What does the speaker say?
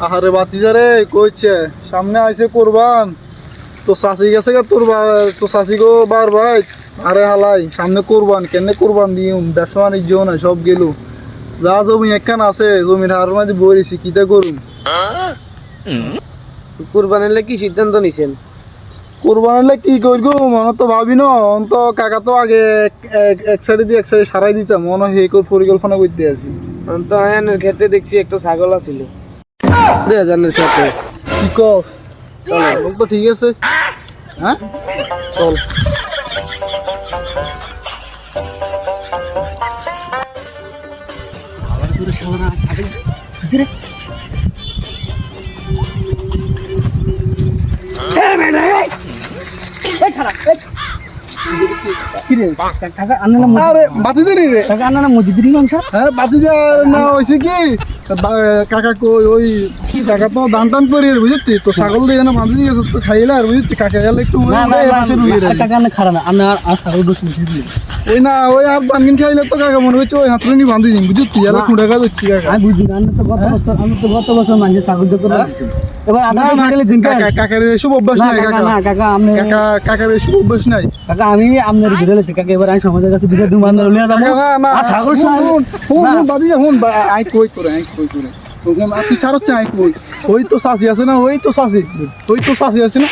আহারে বাতিজা রে কইছে সামনে আইছে কোরবান তো চাষি গেছে গা তোর তো চাষি গো বার ভাই আরে হালাই সামনে কোরবান কেন কোরবান দিম ব্যবসা বাণিজ্য না সব গেল যা জমি একখান আছে জমির হার মাঝে বইছি কিতা করুম কুরবানির কি সিদ্ধান্ত নিছেন? কোরবানিলে কি করবো মনে তো ভাবি না তো কাকা তো আগে এক সাইডে দিয়ে এক সাইডে সারাই দিতাম মনে হয় এই পরিকল্পনা করতে আছি। তো আয়ানের ক্ষেত্রে দেখছি একটা ছাগল আছিল 2000 ক্ষেত্রে কি কস চল তো ঠিক আছে হ্যাঁ চল আরে বাতিজা রে হ্যাঁ বাতিজা না হয়েছে কি কাকা কই ওই কাকা তো দান টান করি বুঝতি তো ছাগল দিয়ে না বাঁধি গেছে তো খাইলে আর বুঝতি কাকা গেলে একটু ওই না ওই আর বানগিন খাইলে তো কাকা মনে হচ্ছে ওই হাতরে নি বাঁধি দিন বুঝতি আর খুঁড়ে গা যাচ্ছি কাকা কাকার এসব অভ্যাস নাই কাকার এসব অভ্যাস নাই আই কই তোরে তুই ছাড় হচ্ছে আই কই ওই তো চাষি আছে না ওই তো চাষি আছে না